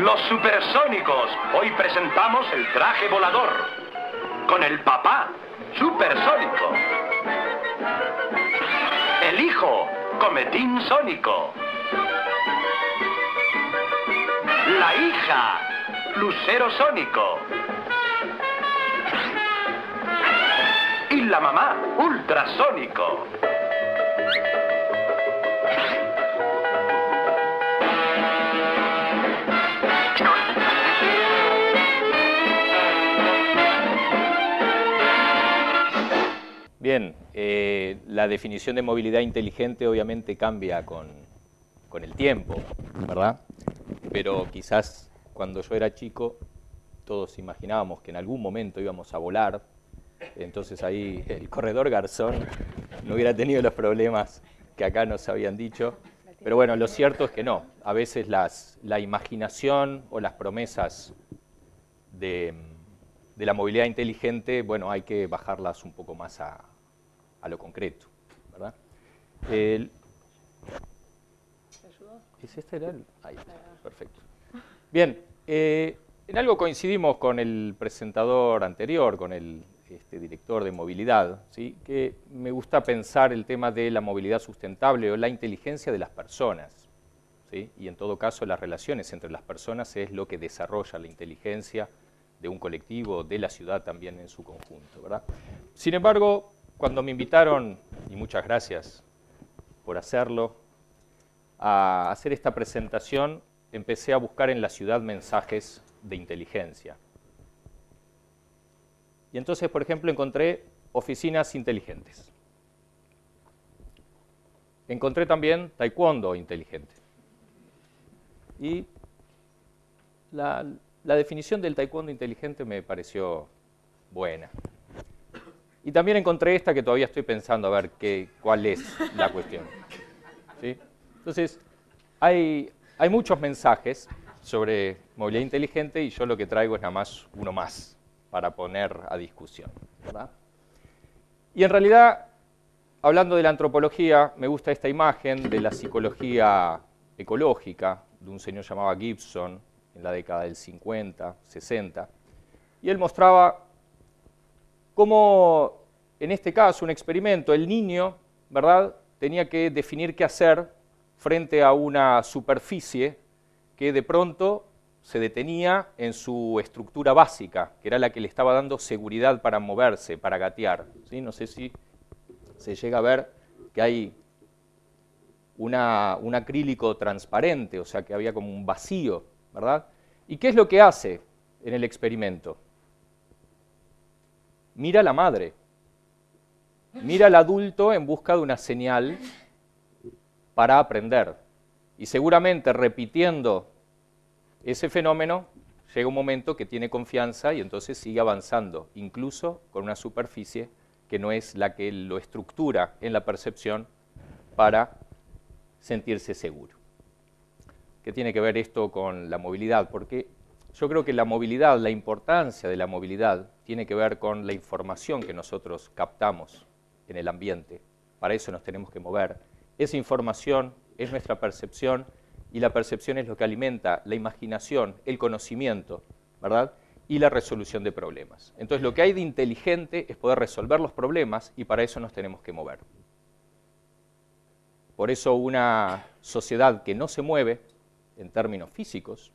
Los supersónicos. Hoy presentamos el traje volador. Con el papá, supersónico. El hijo, cometín sónico. La hija, lucero sónico. Y la mamá, ultrasónico. Bien, la definición de movilidad inteligente obviamente cambia con el tiempo, ¿verdad? Pero quizás cuando yo era chico todos imaginábamos que en algún momento íbamos a volar, entonces ahí el corredor Garzón no hubiera tenido los problemas que acá nos habían dicho. Pero bueno, lo cierto es que no. A veces la imaginación o las promesas de la movilidad inteligente, bueno, hay que bajarlas un poco más a lo concreto, ¿verdad? ¿Es este era el? Ahí está, perfecto. Bien, en algo coincidimos con el presentador anterior, con el director de movilidad, ¿sí? Que me gusta pensar el tema de la movilidad sustentable o la inteligencia de las personas, ¿sí? Y en todo caso las relaciones entre las personas es lo que desarrolla la inteligencia de un colectivo, de la ciudad también en su conjunto, ¿verdad? Sin embargo, cuando me invitaron, y muchas gracias por hacerlo, a hacer esta presentación, empecé a buscar en la ciudad mensajes de inteligencia. Y entonces, por ejemplo, encontré oficinas inteligentes. Encontré también taekwondo inteligente. Y la definición del taekwondo inteligente me pareció buena. Y también encontré esta que todavía estoy pensando a ver cuál es la cuestión, ¿sí? Entonces, hay muchos mensajes sobre movilidad inteligente y yo lo que traigo es nada más uno más para poner a discusión, ¿verdad? Y en realidad, hablando de la antropología, me gusta esta imagen de la psicología ecológica de un señor llamado Gibson en la década del 50, 60, y él mostraba cómo, en este caso, un experimento, el niño, ¿verdad?, tenía que definir qué hacer frente a una superficie que de pronto se detenía en su estructura básica, que era la que le estaba dando seguridad para moverse, para gatear, ¿sí? No sé si se llega a ver que hay un acrílico transparente, o sea que había como un vacío, ¿verdad? ¿Y qué es lo que hace en el experimento? Mira a la madre, mira al adulto en busca de una señal para aprender. Y seguramente repitiendo ese fenómeno, llega un momento que tiene confianza y entonces sigue avanzando, incluso con una superficie que no es la que lo estructura en la percepción para sentirse seguro. ¿Qué tiene que ver esto con la movilidad? Porque yo creo que la movilidad, la importancia de la movilidad, tiene que ver con la información que nosotros captamos en el ambiente. Para eso nos tenemos que mover. Esa información es nuestra percepción y la percepción es lo que alimenta la imaginación, el conocimiento, ¿verdad? Y la resolución de problemas. Entonces lo que hay de inteligente es poder resolver los problemas y para eso nos tenemos que mover. Por eso una sociedad que no se mueve en términos físicos,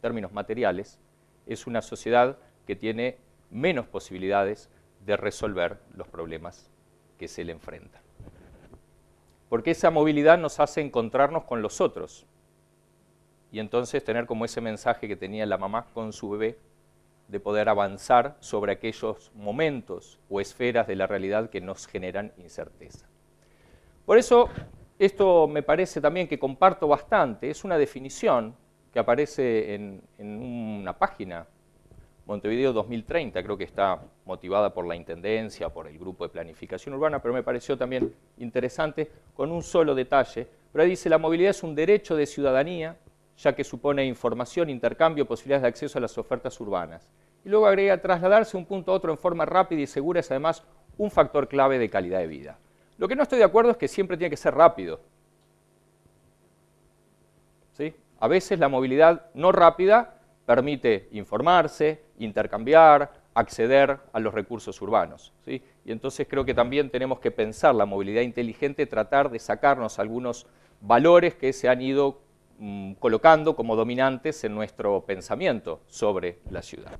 términos materiales, es una sociedad que tiene menos posibilidades de resolver los problemas que se le enfrentan. Porque esa movilidad nos hace encontrarnos con los otros y entonces tener como ese mensaje que tenía la mamá con su bebé de poder avanzar sobre aquellos momentos o esferas de la realidad que nos generan incerteza. Por eso, esto me parece también que comparto bastante, es una definición que aparece en una página, Montevideo 2030, creo que está motivada por la Intendencia, por el Grupo de Planificación Urbana, pero me pareció también interesante con un solo detalle. Pero ahí dice, la movilidad es un derecho de ciudadanía, ya que supone información, intercambio, posibilidades de acceso a las ofertas urbanas. Y luego agrega, trasladarse de un punto a otro en forma rápida y segura es además un factor clave de calidad de vida. Lo que no estoy de acuerdo es que siempre tiene que ser rápido. ¿Sí? A veces la movilidad no rápida permite informarse, intercambiar, acceder a los recursos urbanos, ¿sí? Y entonces creo que también tenemos que pensar la movilidad inteligente, tratar de sacarnos algunos valores que se han ido colocando como dominantes en nuestro pensamiento sobre la ciudad.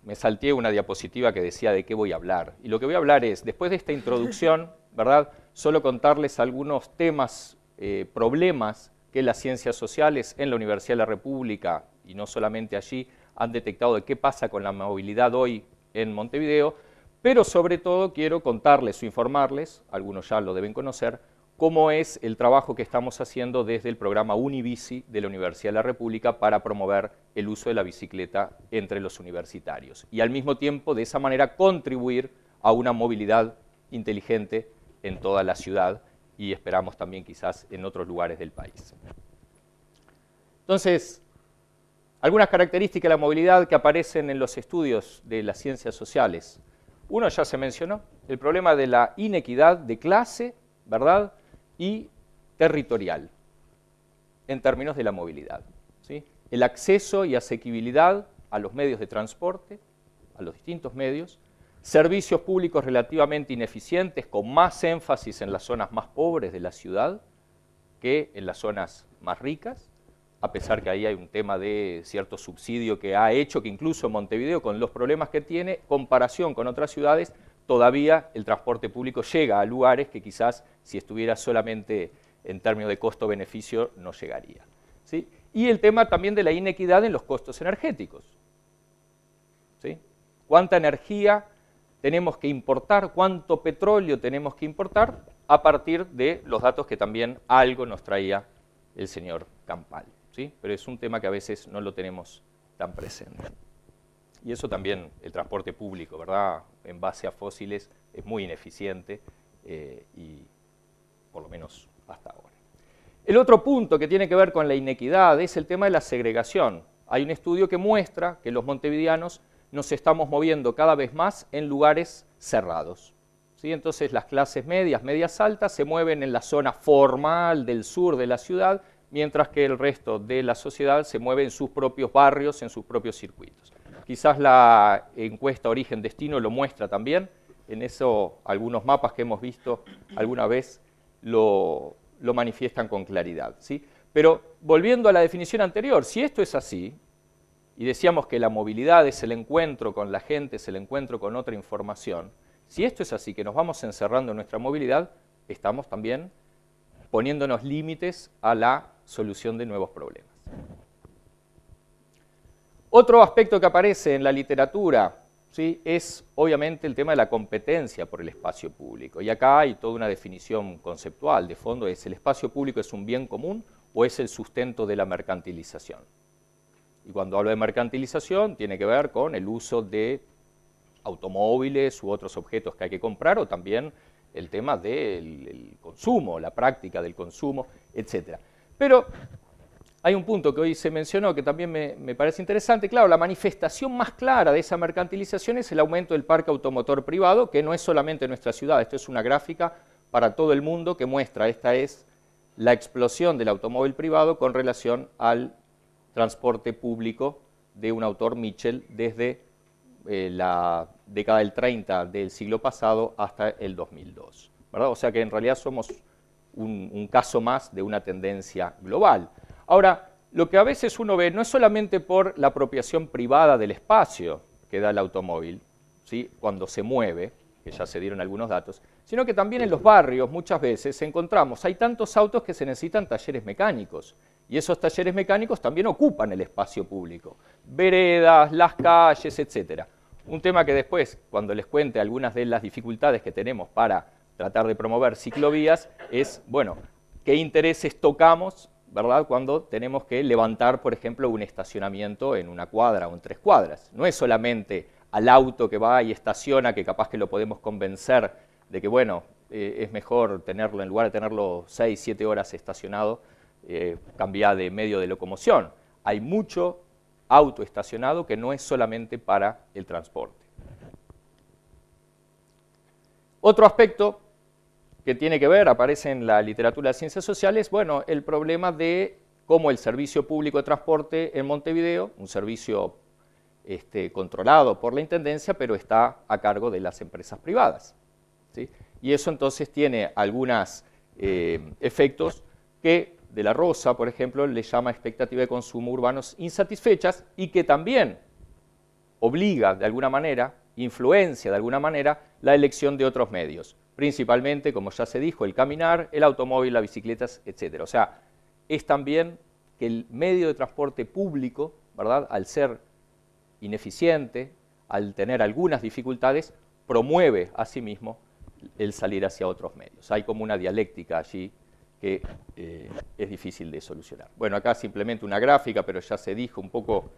Me salteé una diapositiva que decía de qué voy a hablar. Y lo que voy a hablar es, después de esta introducción, ¿verdad?, solo contarles algunos temas, problemas que las ciencias sociales en la Universidad de la República, y no solamente allí, han detectado de qué pasa con la movilidad hoy en Montevideo, pero sobre todo quiero contarles o informarles, algunos ya lo deben conocer, cómo es el trabajo que estamos haciendo desde el programa Unibici de la Universidad de la República para promover el uso de la bicicleta entre los universitarios y al mismo tiempo de esa manera contribuir a una movilidad inteligente en toda la ciudad y esperamos también quizás en otros lugares del país. Entonces, algunas características de la movilidad que aparecen en los estudios de las ciencias sociales. Uno ya se mencionó, el problema de la inequidad de clase, ¿verdad?, y territorial, en términos de la movilidad, ¿sí? El acceso y asequibilidad a los medios de transporte, a los distintos medios, servicios públicos relativamente ineficientes, con más énfasis en las zonas más pobres de la ciudad que en las zonas más ricas, a pesar que ahí hay un tema de cierto subsidio que ha hecho que incluso Montevideo, con los problemas que tiene, comparación con otras ciudades, todavía el transporte público llega a lugares que quizás si estuviera solamente en términos de costo-beneficio no llegaría, ¿sí? Y el tema también de la inequidad en los costos energéticos, ¿sí? ¿Cuánta energía tenemos que importar? ¿Cuánto petróleo tenemos que importar? A partir de los datos que también algo nos traía el señor Campal, ¿sí? Pero es un tema que a veces no lo tenemos tan presente. Y eso también, el transporte público, ¿verdad?, en base a fósiles es muy ineficiente y por lo menos hasta ahora. El otro punto que tiene que ver con la inequidad es el tema de la segregación. Hay un estudio que muestra que los montevideanos nos estamos moviendo cada vez más en lugares cerrados, ¿sí? Entonces las clases medias, medias altas, se mueven en la zona formal del sur de la ciudad, mientras que el resto de la sociedad se mueve en sus propios barrios, en sus propios circuitos. Quizás la encuesta Origen-Destino lo muestra también, en eso algunos mapas que hemos visto alguna vez lo manifiestan con claridad, ¿sí? Pero volviendo a la definición anterior, si esto es así, y decíamos que la movilidad es el encuentro con la gente, es el encuentro con otra información, si esto es así, que nos vamos encerrando en nuestra movilidad, estamos también poniéndonos límites a la solución de nuevos problemas. Otro aspecto que aparece en la literatura, ¿sí?, es obviamente el tema de la competencia por el espacio público. Y acá hay toda una definición conceptual. De fondo es, ¿el espacio público es un bien común o es el sustento de la mercantilización? Y cuando hablo de mercantilización tiene que ver con el uso de automóviles u otros objetos que hay que comprar o también el tema del consumo, la práctica del consumo, etc. Pero hay un punto que hoy se mencionó que también me parece interesante. Claro, la manifestación más clara de esa mercantilización es el aumento del parque automotor privado, que no es solamente en nuestra ciudad. Esto es una gráfica para todo el mundo que muestra, esta es la explosión del automóvil privado con relación al transporte público de un autor, Mitchell, desde la década del 30 del siglo pasado hasta el 2002, ¿verdad? O sea que en realidad somos un caso más de una tendencia global. Ahora, lo que a veces uno ve no es solamente por la apropiación privada del espacio que da el automóvil, ¿sí?, cuando se mueve, que ya se dieron algunos datos, sino que también en los barrios muchas veces encontramos, hay tantos autos que se necesitan talleres mecánicos, y esos talleres mecánicos también ocupan el espacio público, veredas, las calles, etc. Un tema que después, cuando les cuente algunas de las dificultades que tenemos para tratar de promover ciclovías, es, bueno, qué intereses tocamos, ¿verdad?, cuando tenemos que levantar, por ejemplo, un estacionamiento en una cuadra o en 3 cuadras. No es solamente al auto que va y estaciona, que capaz que lo podemos convencer de que, bueno, es mejor tenerlo, en lugar de tenerlo 6, 7 horas estacionado, cambiar de medio de locomoción. Hay mucho auto estacionado que no es solamente para el transporte. Otro aspecto que tiene que ver, aparece en la literatura de ciencias sociales, bueno, el problema de cómo el servicio público de transporte en Montevideo, un servicio controlado por la Intendencia, pero está a cargo de las empresas privadas, ¿sí? Y eso entonces tiene algunos efectos que De la Rosa, por ejemplo, le llama expectativa de consumo urbanos insatisfechas y que también obliga de alguna manera, influencia de alguna manera, la elección de otros medios, principalmente, como ya se dijo, el caminar, el automóvil, las bicicletas, etc. O sea, es también que el medio de transporte público, ¿verdad?, al ser ineficiente, al tener algunas dificultades, promueve a sí mismo el salir hacia otros medios. Hay como una dialéctica allí que es difícil de solucionar. Bueno, acá simplemente una gráfica, pero ya se dijo un poco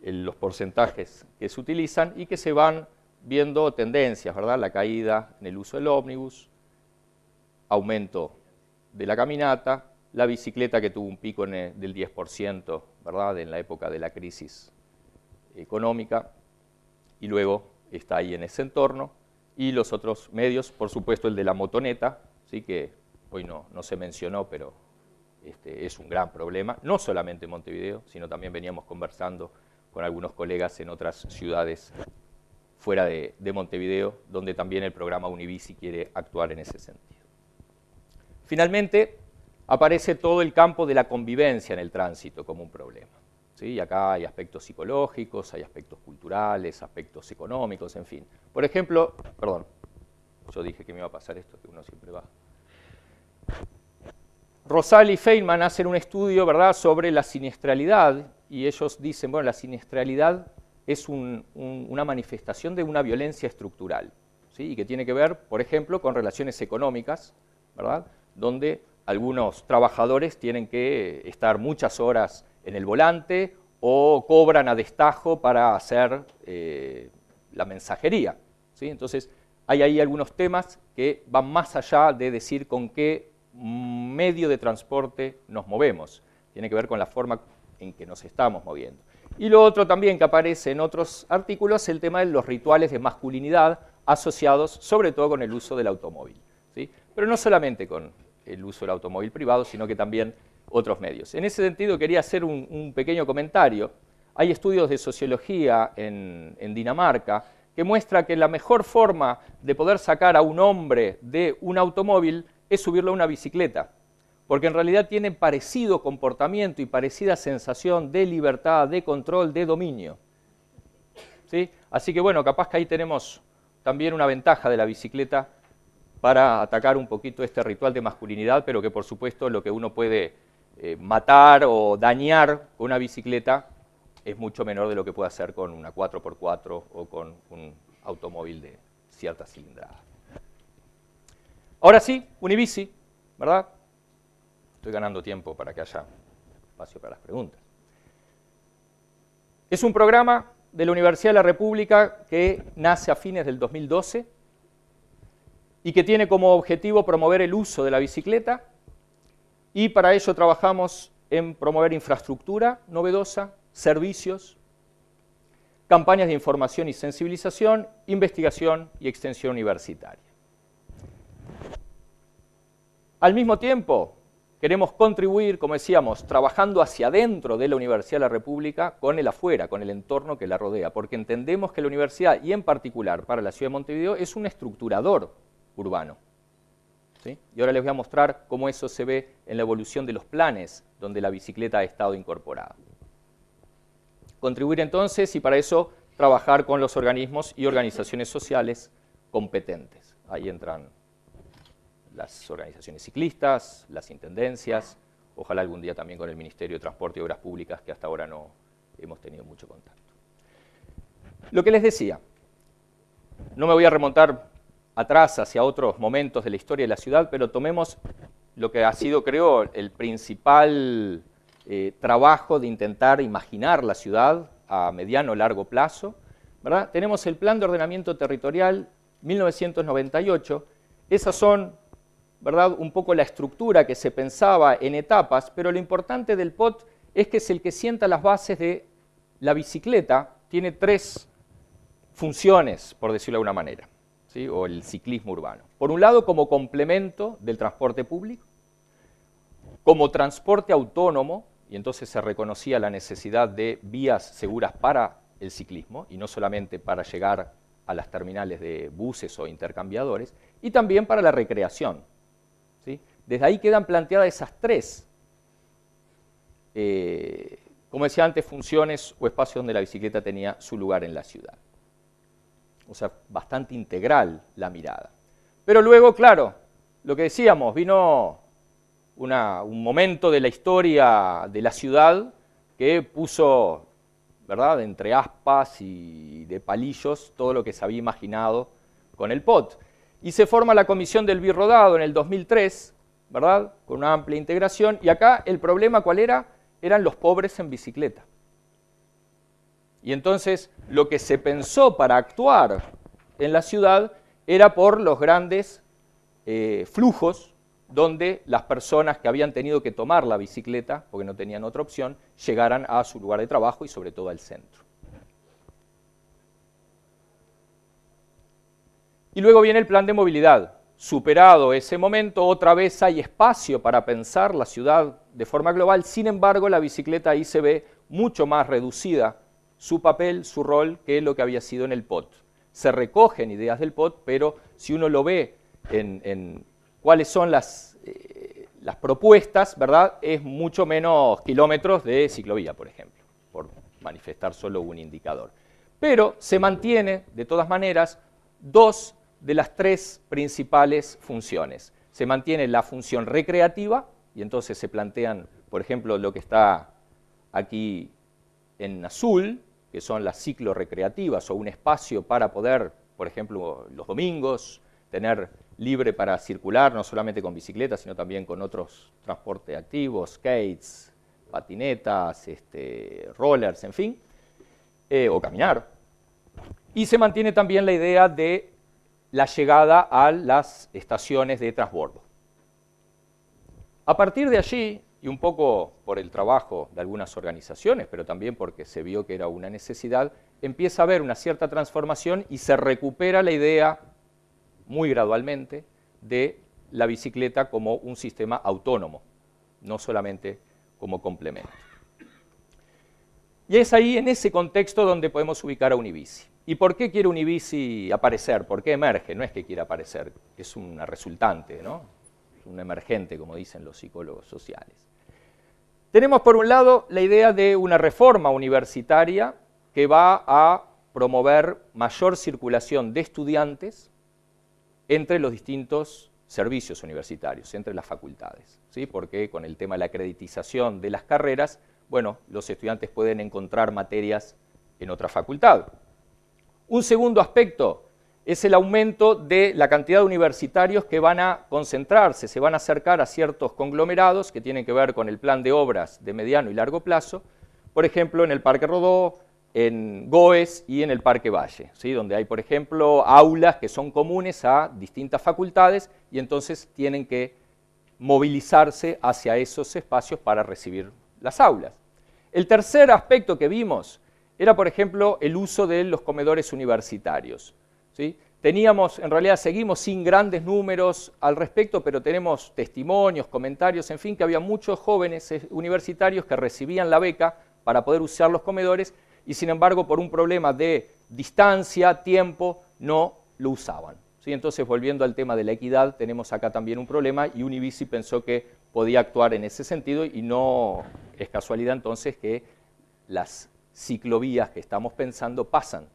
los porcentajes que se utilizan y que se van viendo tendencias, ¿verdad? La caída en el uso del ómnibus, aumento de la caminata, la bicicleta que tuvo un pico del 10%, ¿verdad?, en la época de la crisis económica, y luego está ahí en ese entorno, y los otros medios, por supuesto el de la motoneta, ¿sí?, que hoy no se mencionó, pero es un gran problema, no solamente en Montevideo, sino también veníamos conversando con algunos colegas en otras ciudades fuera de Montevideo, donde también el programa Unibici quiere actuar en ese sentido. Finalmente, aparece todo el campo de la convivencia en el tránsito como un problema, ¿sí? Y acá hay aspectos psicológicos, hay aspectos culturales, aspectos económicos, en fin. Por ejemplo, perdón, yo dije que me iba a pasar esto, que uno siempre va. Rosal y Feynman hacen un estudio, ¿verdad?, sobre la siniestralidad, y ellos dicen, bueno, la siniestralidad es una manifestación de una violencia estructural, ¿sí?, y que tiene que ver, por ejemplo, con relaciones económicas, ¿verdad?, donde algunos trabajadores tienen que estar muchas horas en el volante o cobran a destajo para hacer la mensajería, ¿sí? Entonces, hay ahí algunos temas que van más allá de decir con qué medio de transporte nos movemos. Tiene que ver con la forma en que nos estamos moviendo. Y lo otro también que aparece en otros artículos es el tema de los rituales de masculinidad asociados sobre todo con el uso del automóvil, ¿sí? Pero no solamente con el uso del automóvil privado, sino que también otros medios. En ese sentido quería hacer un pequeño comentario. Hay estudios de sociología en Dinamarca que muestra que la mejor forma de poder sacar a un hombre de un automóvil es subirlo a una bicicleta, porque en realidad tienen parecido comportamiento y parecida sensación de libertad, de control, de dominio, ¿sí? Así que bueno, capaz que ahí tenemos también una ventaja de la bicicleta para atacar un poquito este ritual de masculinidad, pero que por supuesto lo que uno puede matar o dañar con una bicicleta es mucho menor de lo que puede hacer con una 4x4 o con un automóvil de cierta cilindrada. Ahora sí, Unibici, ¿verdad? Estoy ganando tiempo para que haya espacio para las preguntas. Es un programa de la Universidad de la República que nace a fines del 2012 y que tiene como objetivo promover el uso de la bicicleta, y para ello trabajamos en promover infraestructura novedosa, servicios, campañas de información y sensibilización, investigación y extensión universitaria. Al mismo tiempo, queremos contribuir, como decíamos, trabajando hacia adentro de la Universidad de la República con el afuera, con el entorno que la rodea, porque entendemos que la universidad, y en particular para la ciudad de Montevideo, es un estructurador urbano, ¿sí? Y ahora les voy a mostrar cómo eso se ve en la evolución de los planes donde la bicicleta ha estado incorporada. Contribuir entonces, y para eso trabajar con los organismos y organizaciones sociales competentes. Ahí entran las organizaciones ciclistas, las intendencias, ojalá algún día también con el Ministerio de Transporte y Obras Públicas, que hasta ahora no hemos tenido mucho contacto. Lo que les decía, no me voy a remontar atrás hacia otros momentos de la historia de la ciudad, pero tomemos lo que ha sido, creo, el principal trabajo de intentar imaginar la ciudad a mediano o largo plazo, ¿verdad? Tenemos el Plan de Ordenamiento Territorial 1998, esas son, ¿verdad?, un poco la estructura que se pensaba en etapas, pero lo importante del POT es que es el que sienta las bases de la bicicleta, tiene tres funciones, por decirlo de alguna manera, ¿sí? O el ciclismo urbano. Por un lado, como complemento del transporte público, como transporte autónomo, y entonces se reconocía la necesidad de vías seguras para el ciclismo, y no solamente para llegar a las terminales de buses o intercambiadores, y también para la recreación, ¿sí? Desde ahí quedan planteadas esas tres, como decía antes, funciones o espacios donde la bicicleta tenía su lugar en la ciudad. O sea, bastante integral la mirada. Pero luego, claro, lo que decíamos, vino un momento de la historia de la ciudad que puso, ¿verdad?, entre aspas y de palillos todo lo que se había imaginado con el POT. Y se forma la Comisión del Birrodado en el 2003, ¿verdad?, con una amplia integración. Y acá el problema, ¿cuál era? Eran los pobres en bicicleta. Y entonces lo que se pensó para actuar en la ciudad era por los grandes flujos donde las personas que habían tenido que tomar la bicicleta, porque no tenían otra opción, llegaran a su lugar de trabajo y sobre todo al centro. Y luego viene el plan de movilidad. Superado ese momento, otra vez hay espacio para pensar la ciudad de forma global. Sin embargo, la bicicleta ahí se ve mucho más reducida su papel, su rol, que lo que había sido en el POT. Se recogen ideas del POT, pero si uno lo ve en cuáles son las propuestas, ¿verdad?, es mucho menos kilómetros de ciclovía, por ejemplo, por manifestar solo un indicador. Pero se mantiene, de todas maneras, dos de las tres principales funciones. Se mantiene la función recreativa, y entonces se plantean, por ejemplo, lo que está aquí en azul, que son las ciclorrecreativas, o un espacio para poder, por ejemplo, los domingos, tener libre para circular, no solamente con bicicletas, sino también con otros transportes activos, skates, patinetas, rollers, en fin, o caminar. Y se mantiene también la idea de la llegada a las estaciones de transbordo. A partir de allí, y un poco por el trabajo de algunas organizaciones, pero también porque se vio que era una necesidad, empieza a haber una cierta transformación y se recupera la idea, muy gradualmente, de la bicicleta como un sistema autónomo, no solamente como complemento. Y es ahí, en ese contexto, donde podemos ubicar a Unibici. ¿Y por qué quiere Unibici aparecer? ¿Por qué emerge? No es que quiera aparecer, es una resultante, ¿no? Un emergente, como dicen los psicólogos sociales. Tenemos, por un lado, la idea de una reforma universitaria que va a promover mayor circulación de estudiantes entre los distintos servicios universitarios, entre las facultades, ¿sí? Porque con el tema de la acreditización de las carreras, bueno, los estudiantes pueden encontrar materias en otra facultad. Un segundo aspecto es el aumento de la cantidad de universitarios que van a concentrarse, se van a acercar a ciertos conglomerados que tienen que ver con el plan de obras de mediano y largo plazo, por ejemplo, en el Parque Rodó, en Goes y en el Parque Valle, ¿sí? Donde hay, por ejemplo, aulas que son comunes a distintas facultades y entonces tienen que movilizarse hacia esos espacios para recibir las aulas. El tercer aspecto que vimos era, por ejemplo, el uso de los comedores universitarios, ¿sí? En realidad seguimos sin grandes números al respecto, pero tenemos testimonios, comentarios, en fin, que había muchos jóvenes universitarios que recibían la beca para poder usar los comedores y sin embargo por un problema de distancia, tiempo, no lo usaban, ¿sí? Entonces, volviendo al tema de la equidad, tenemos acá también un problema y Unibici pensó que podía actuar en ese sentido y no es casualidad entonces que las ciclovías que estamos pensando pasan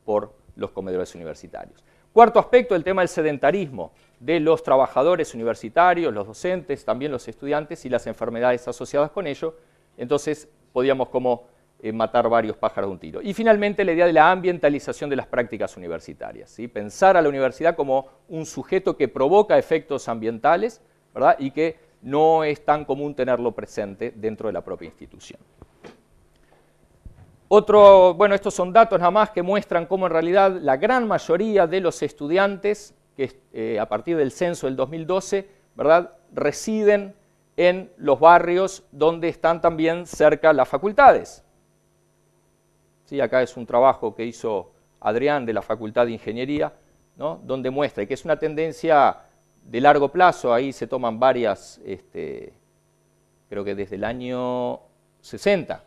por los comedores universitarios. Cuarto aspecto, el tema del sedentarismo de los trabajadores universitarios, los docentes, también los estudiantes y las enfermedades asociadas con ello. Entonces, podíamos como matar varios pájaros de un tiro. Y finalmente, la idea de la ambientalización de las prácticas universitarias, ¿sí? Pensar a la universidad como un sujeto que provoca efectos ambientales, ¿verdad? Y que no es tan común tenerlo presente dentro de la propia institución. Bueno, estos son datos nada más que muestran cómo en realidad la gran mayoría de los estudiantes que a partir del censo del 2012, ¿verdad?, residen en los barrios donde están también cerca las facultades. Sí, acá es un trabajo que hizo Adrián de la Facultad de Ingeniería, ¿no? Donde muestra, y que es una tendencia de largo plazo, ahí se toman varias, creo que desde el año 60,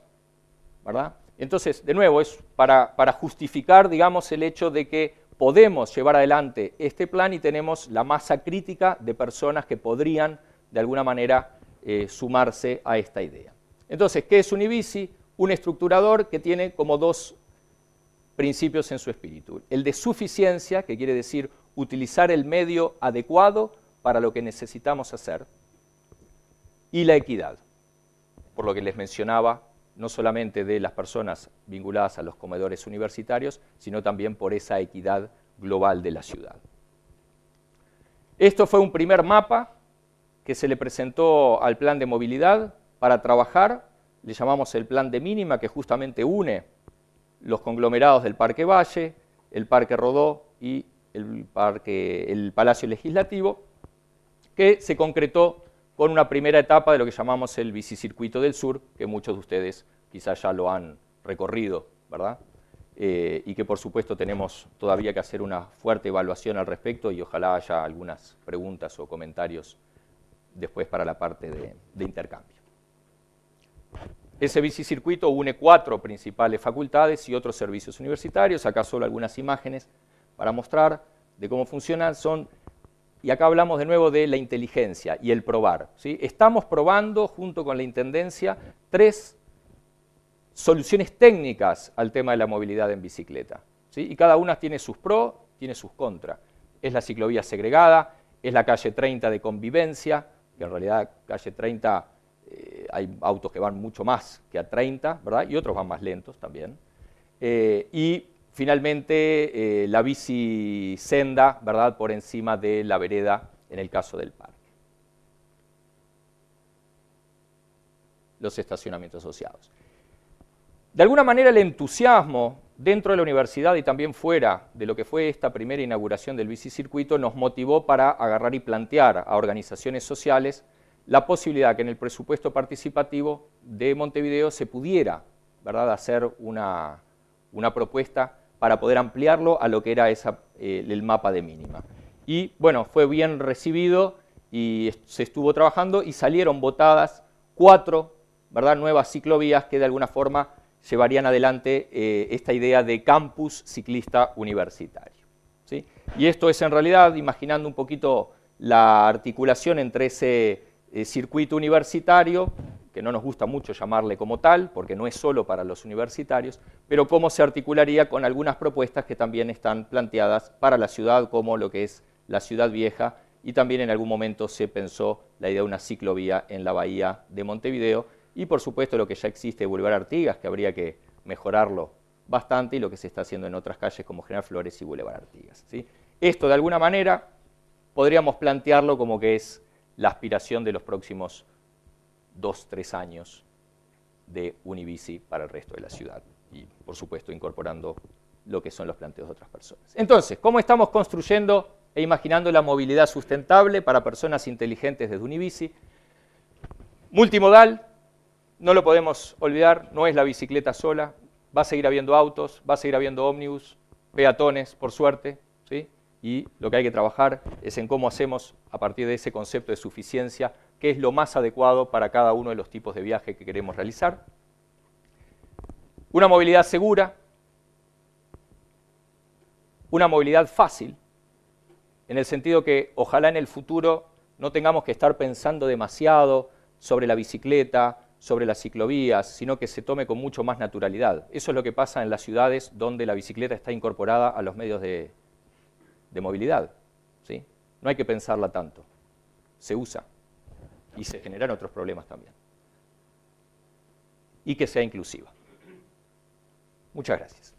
¿verdad? Entonces, de nuevo, es para justificar, digamos, el hecho de que podemos llevar adelante este plan y tenemos la masa crítica de personas que podrían, de alguna manera, sumarse a esta idea. Entonces, ¿qué es Univici? Un estructurador que tiene como dos principios en su espíritu. El de suficiencia, que quiere decir utilizar el medio adecuado para lo que necesitamos hacer, y la equidad, por lo que les mencionaba, no solamente de las personas vinculadas a los comedores universitarios, sino también por esa equidad global de la ciudad. Esto fue un primer mapa que se le presentó al plan de movilidad para trabajar, le llamamos el plan de mínima, que justamente une los conglomerados del Parque Valle, el Parque Rodó y el Palacio Legislativo, que se concretó con una primera etapa de lo que llamamos el bicicircuito del sur, que muchos de ustedes quizás ya lo han recorrido, ¿verdad? Y que por supuesto tenemos todavía que hacer una fuerte evaluación al respecto y ojalá haya algunas preguntas o comentarios después para la parte de intercambio. Ese bicicircuito une 4 principales facultades y otros servicios universitarios. Acá solo algunas imágenes para mostrar de cómo funcionan. Y acá hablamos de nuevo de la inteligencia y el probar, ¿sí? Estamos probando, junto con la Intendencia, 3 soluciones técnicas al tema de la movilidad en bicicleta, ¿sí? Y cada una tiene sus pros, tiene sus contras. Es la ciclovía segregada, es la calle 30 de convivencia, que en realidad calle 30 hay autos que van mucho más que a 30, ¿verdad? Y otros van más lentos también. Y finalmente la bici senda, ¿verdad? Por encima de la vereda en el caso del parque. Los estacionamientos asociados. De alguna manera el entusiasmo dentro de la universidad y también fuera de lo que fue esta primera inauguración del bicicircuito nos motivó para agarrar y plantear a organizaciones sociales la posibilidad que en el presupuesto participativo de Montevideo se pudiera, ¿verdad?, hacer una propuesta para poder ampliarlo a lo que era el mapa de mínima. Y bueno, fue bien recibido y se estuvo trabajando y salieron votadas 4, ¿verdad?, nuevas ciclovías que de alguna forma llevarían adelante esta idea de campus ciclista universitario, ¿sí? Y esto es en realidad, imaginando un poquito la articulación entre ese circuito universitario, que no nos gusta mucho llamarle como tal, porque no es solo para los universitarios, pero cómo se articularía con algunas propuestas que también están planteadas para la ciudad, como lo que es la Ciudad Vieja, y también en algún momento se pensó la idea de una ciclovía en la bahía de Montevideo, y por supuesto lo que ya existe, Boulevard Artigas, que habría que mejorarlo bastante, y lo que se está haciendo en otras calles como General Flores y Boulevard Artigas, ¿sí? Esto de alguna manera podríamos plantearlo como que es la aspiración de los próximos 2-3 años de Univici para el resto de la ciudad y, por supuesto, incorporando lo que son los planteos de otras personas. Entonces, ¿cómo estamos construyendo e imaginando la movilidad sustentable para personas inteligentes desde Univici? Multimodal, no lo podemos olvidar, no es la bicicleta sola, va a seguir habiendo autos, va a seguir habiendo ómnibus, peatones, por suerte, ¿sí? Y lo que hay que trabajar es en cómo hacemos, a partir de ese concepto de suficiencia, qué es lo más adecuado para cada uno de los tipos de viaje que queremos realizar. Una movilidad segura, una movilidad fácil, en el sentido que ojalá en el futuro no tengamos que estar pensando demasiado sobre la bicicleta, sobre las ciclovías, sino que se tome con mucho más naturalidad. Eso es lo que pasa en las ciudades donde la bicicleta está incorporada a los medios de movilidad, ¿sí? No hay que pensarla tanto, se usa y se generan otros problemas también. Y que sea inclusiva. Muchas gracias.